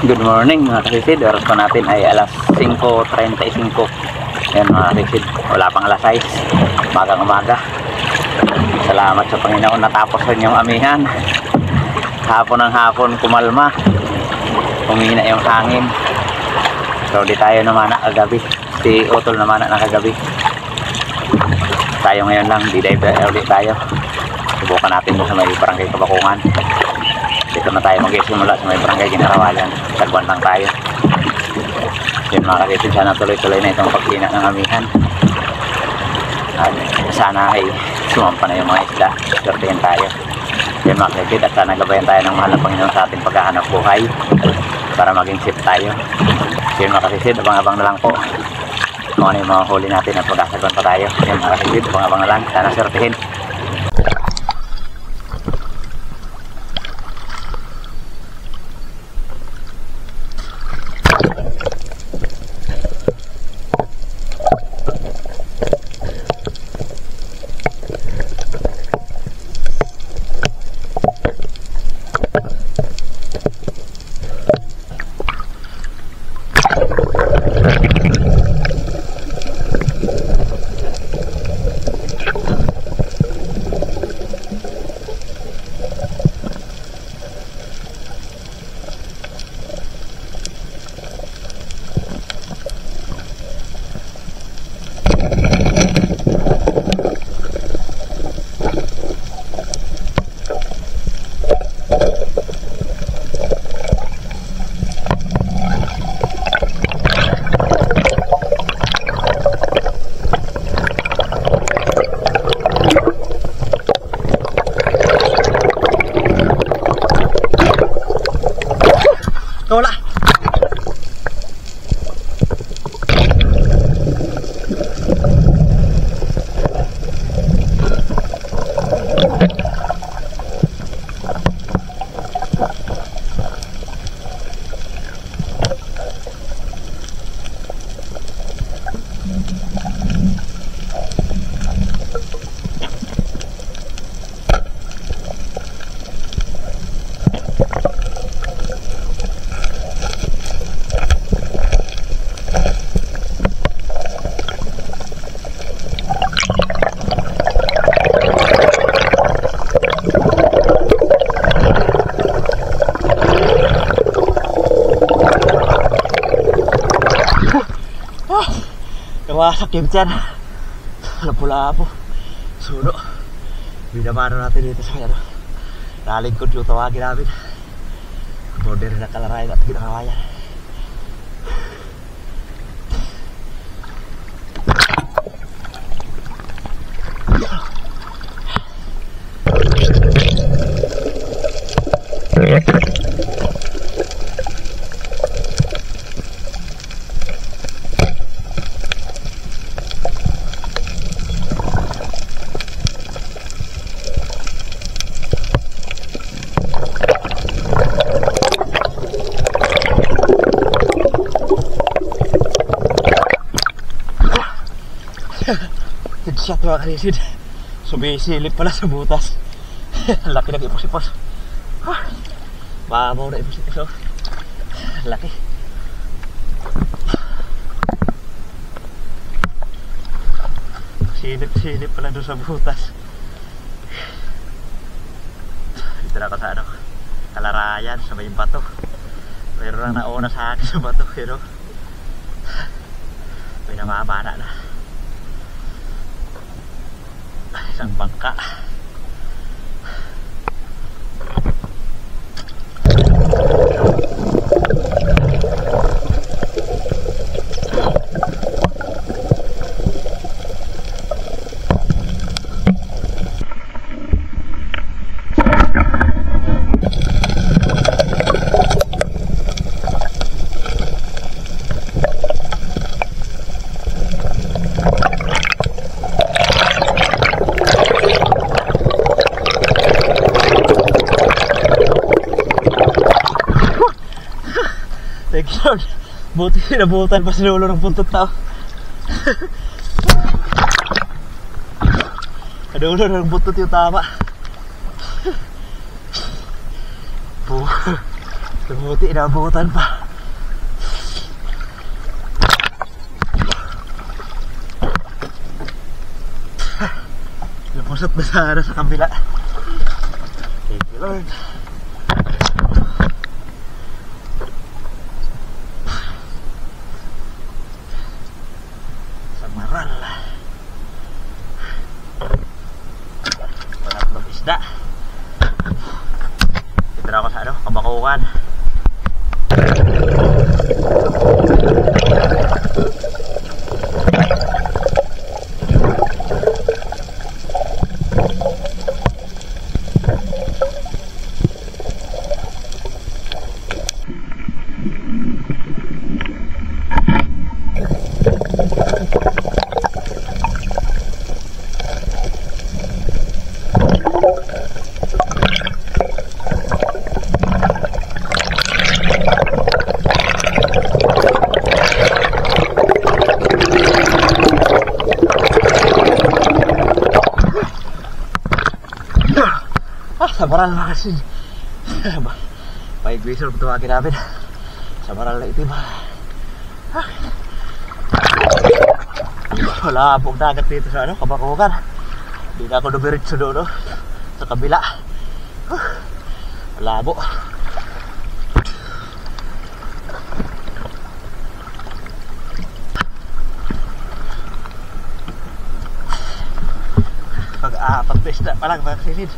Good morning mga kasisid. Oras po natin ay alas 5:35. Yan mga kasisid, wala pang alas 6. Umaga. Salamat sa Panginoon, natapos rin yung amihan. Hapon ng hapon kumalma, humina yung hangin. So di tayo naman kagabi. Si Utol naman na kagabi. Tayo ngayon lang, di ulit tayo. Subukan natin sa may barangay Kabakungan. Dito na tayo mag-isimula sa may barangay Ginarawayan. Sagwan lang tayo. Yun mga kasisid, sana tuloy-tuloy na itong pagkina ng amihan. At sana ay sumampa na yung mga isda. Sortihin tayo. Yun mga kasisid, at sana gabayan tayo ng mahal na Panginoon sa ating paghahanap buhay para maging safe tayo. Yun mga kasisid, abang-abang na lang po kung ano yung mga huli natin at pagkasagwan pa tayo. Yun mga kasisid, abang-abang na lang. Sana sortihin. Wala. Kawasak yung tiyan. Lapu-lapu. Suno. Binamano natin dito sa kanya. Nalingkod yung tawagin namin. Border na Kalarayan at Ginarawayan. Headshot mga kanisid. Sumisilip pala sa butas. Laki ng ipos-ipos. Mabaw na ipos-ipos. Laki. Silip-silip pala doon sa butas. Dito na ako sa ano, Kalarayan sa may bato. Pero lang nauna sa akin sa bato. Pero may namamana na. Isang bangka. Thank you Lord. Buti nabutan pa si Lolo ng puntot tao. Lolo ng buntot yung tama. Tumuti, inabutan pa. Lumusot na sa kabila. Thank you, Lord. Samaral. Pangatlong isda. Dito na ako sa Kabakukan. Samaral na kasi. Paigwisor po tawagin namin. Samaral na itim. Wala pong dagat dito sa Kabakukan. Hindi na ako dumiritso doon sa kabila. Malabo. Pag-pesta pa lang mga kasilid.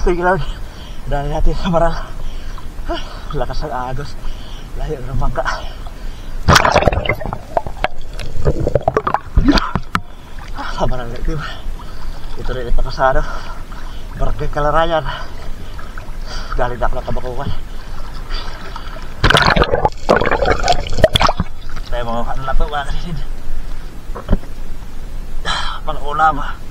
Sige Lord, dahil natin sa maral. Lakas ang agos. Layo ng bangka. Sa maral na itim. Ito rin ito kasano. Barangay Kalarayan. Galing na ako ng Kabakukan. Tayo mga ano na ito mga kasisid. Pang-ulam.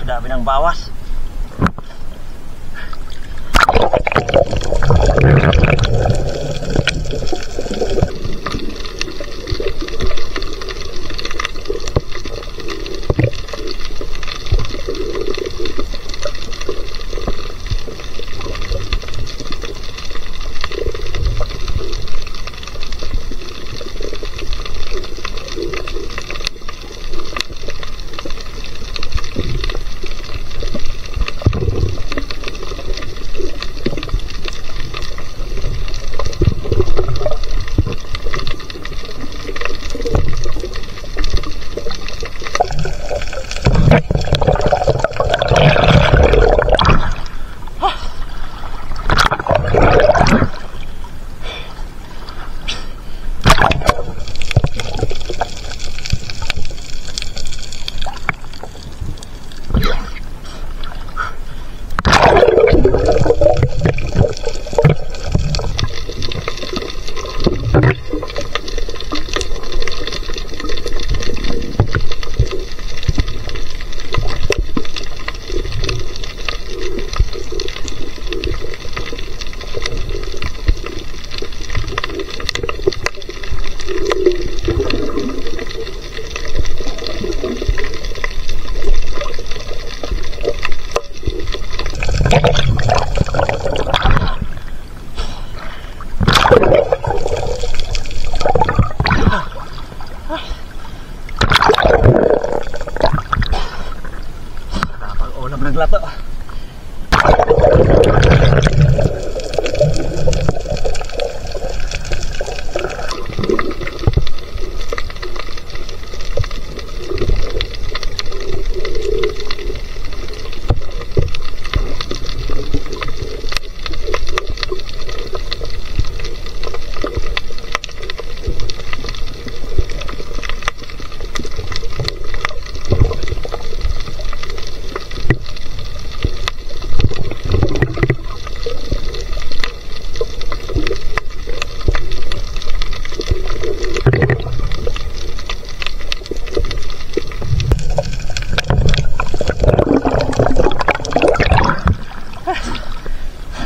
Dami ng bawas.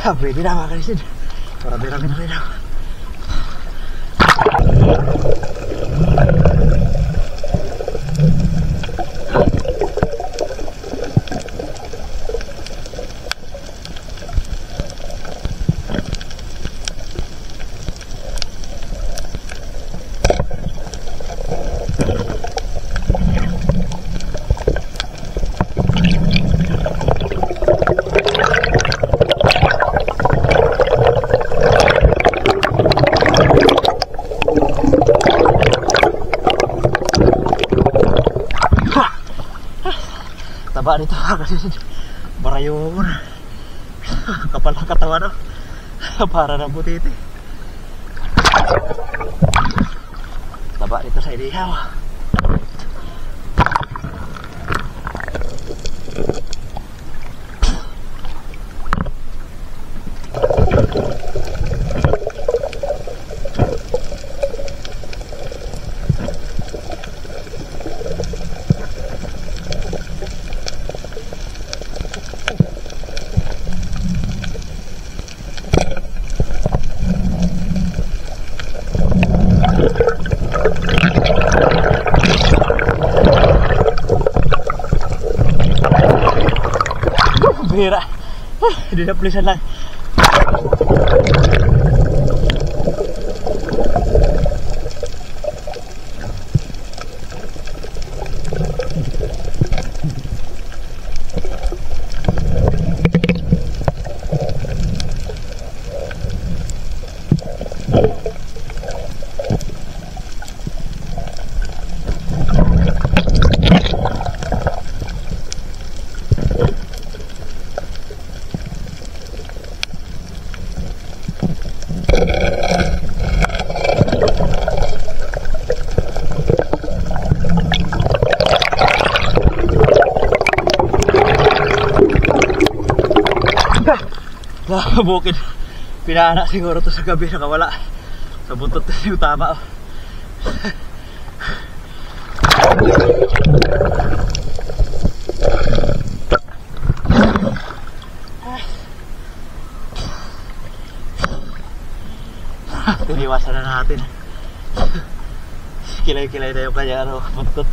Pwede na mga kalisid. Marami-rami na rin ako. Taba nito kasi barayon. Kapal ng katawan no? Para ng butiti. Taba nito sa ilihaw. Bihira. Hindi na plisan lang. Bukid. Pinana siguro to sa gabi, nakawala. Sa buntot na yung tama. Tiniwasan na natin. Kilay-kilay na yung kanya buntot.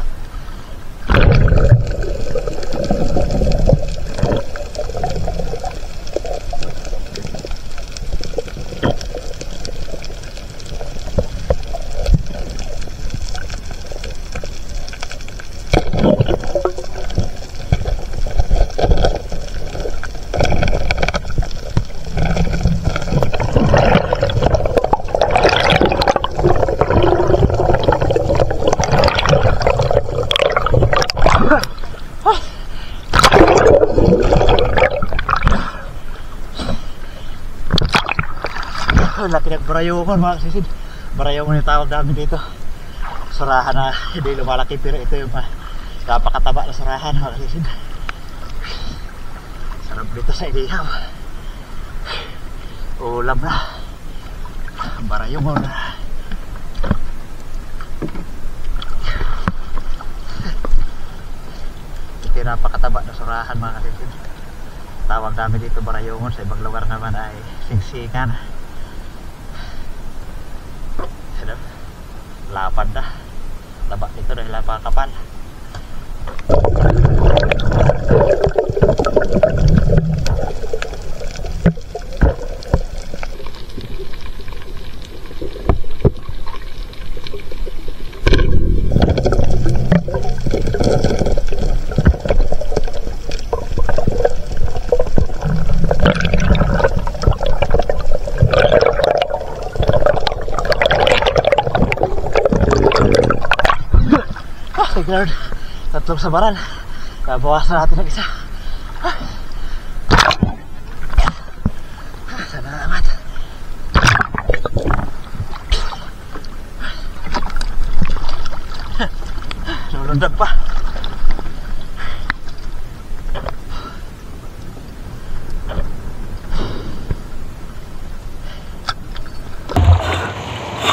Laki ng barayungan mga kasisid. Barayungan yung tawag namin dito. Sarahan na hindi lumalaki pero ito yung napakataba na sarahan mga kasisid. Sarap dito sa ilihaw. Ulam na. Barayungan na. Ito yung napakataba na sarahan mga kasisid. Tawag namin dito barayungan. Sa ibang lugar naman ay singsingan. Lapad na. Taba nito dahil napakapal. Lord, tatlong sabaran. Nabawasan natin ng isa. Salamat. Lulundag pa.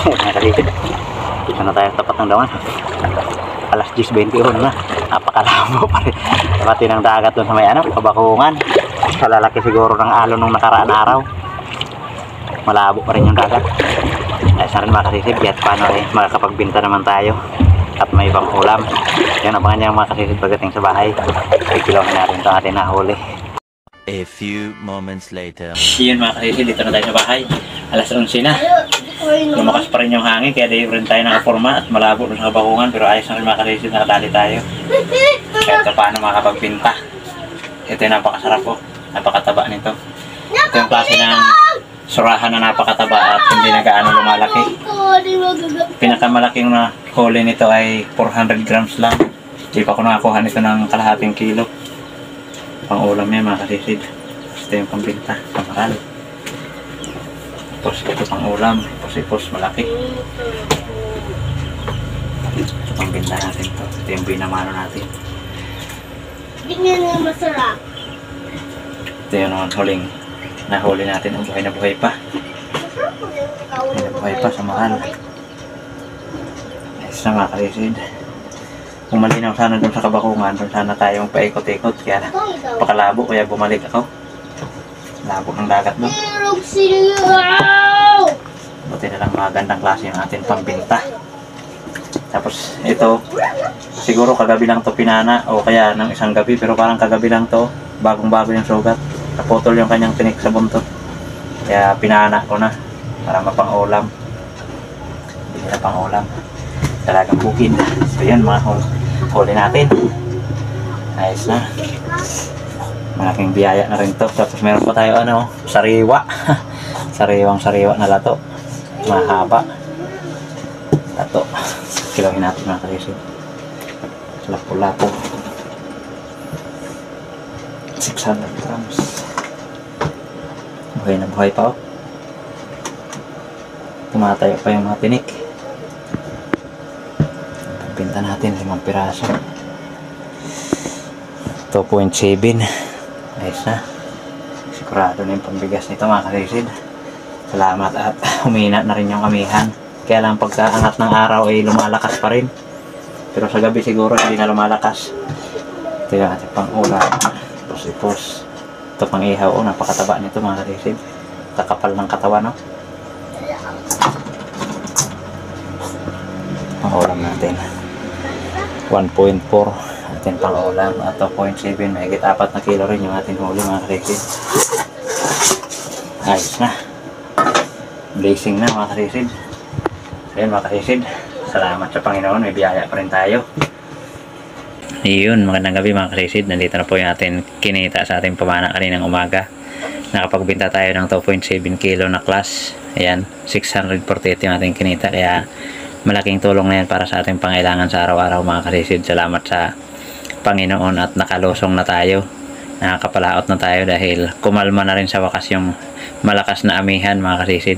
Nakalitin. Dito na tayo tapat ng dawan. Alas 10:21 na. Napakalabo pa rin. Pati ng dagat doon sa may pabakungan. sa lalaki siguro ng alon nung nakaraan araw. Malabo pa rin yung dagat. Ay sa rin mga kasisid, kahit paano ay makakapagbinta naman tayo at may ibang ulam. Yan ang kanyang mga kasisid pagdating sa bahay. Ikilohin natin ito ating nahuli. A few moments later. Yun mga kasisid, dito na tayo sa bahay. Alas 11 na. Lumakas pa rin yung hangin kaya di rin tayo nakaporma at malabo sa kabakungan, pero ayos na rin mga kasisid, nakadali tayo. Kahit paano makakapagbinta. Ito yung napakasarap po, napakataba nito. Ito yung klase ng surahan na napakataba at hindi na gaano lumalaki. Pinakamalaking na huli nito ay 400 grams lang. Hindi pa ako nakakuha nito ng kalahating kilo. Pang ulam yan mga kasisid. Ito yung pambinta, pamaral. Tapos ito pang ulam, ipos malaki. Ito pang binta natin to. Ito yung binamano natin. Tingnan nga masarap. Ito yung huling nahuli natin. Buhay na buhay pa. Buhay na buhay pa sa mahal. Ayos na mga kalisid. Kung malinaw sana doon sa kabakungan, doon sana tayong paikot-ikot. Kaya pakalabo, kaya bumalik ako. Labo ng dagat doon. Merong sinigaw! Buti na lang magandang klase yung ating pambinta. Tapos ito, siguro kagabi lang to pinana o kaya ng isang gabi, pero parang kagabi lang to, bagong-bago yung sugat. Naputol yung kanyang tinik sa buntot. Kaya pinana ko na para mapang-ulam. Hindi na pang-ulam. Talagang bukid. So yun mga huli natin. Ayos na. Malaking biyaya na rin to. Tapos meron pa tayo sariwa. Sariwang-sariwa na lato. Mahaba. Lato. Kilohin natin mga kalisod. Lapo-lapo. 600 grams. Buhay na buhay pa, oh. Tumatayo pa yung mga tinik. Pinta natin 5 piraso. 2.7. Ayos na. Sigurado na yung pambigas nito mga kalisid. Salamat at humina na rin yung amihan. Kaya lang pagkaangat ng araw ay lumalakas pa rin. Pero sa gabi siguro hindi na lumalakas. Ito yung ating pang ulam. Ipos. Ito pang ihaw. Oh, napakataba nito mga kalisib. Kakapal ng katawan, no? Pang ulam natin. 1.4 ating pang ulam. At 2.7. Mahigit 4 na kilo rin yung ating huli mga kalisib. Ayos na. Blazing na mga kalisib. Ayan mga kaisid, salamat sa Panginoon, may biyaya pa rin tayo. Iyon, magandang gabi mga kaisid, nandito na po yung ating kinita sa ating pamana kaninang umaga. Nakapagbinta tayo ng 2.7 kilo na class. Ayan, 648 yung ating kinita, kaya malaking tulong na yan para sa ating pangailangan sa araw-araw mga kaisid. Salamat sa Panginoon at nakalusong na tayo. Nakakapalaot na tayo dahil kumalma na rin sa wakas yung malakas na amihan mga kaisid.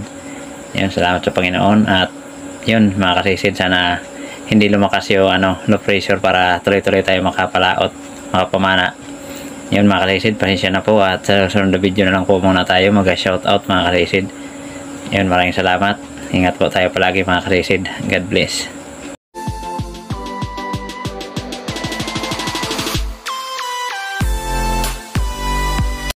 Ayan, salamat sa Panginoon at yun mga kasisid, sana hindi lumakas yung low pressure para tuloy-tuloy tayo makapalaot, makapamana. Yun mga kasisid, pasensya na po at sa sunod na video na lang po muna tayo mag-shoutout mga kasisid. Yun, maraming salamat. Ingat po tayo palagi mga kasisid. God bless.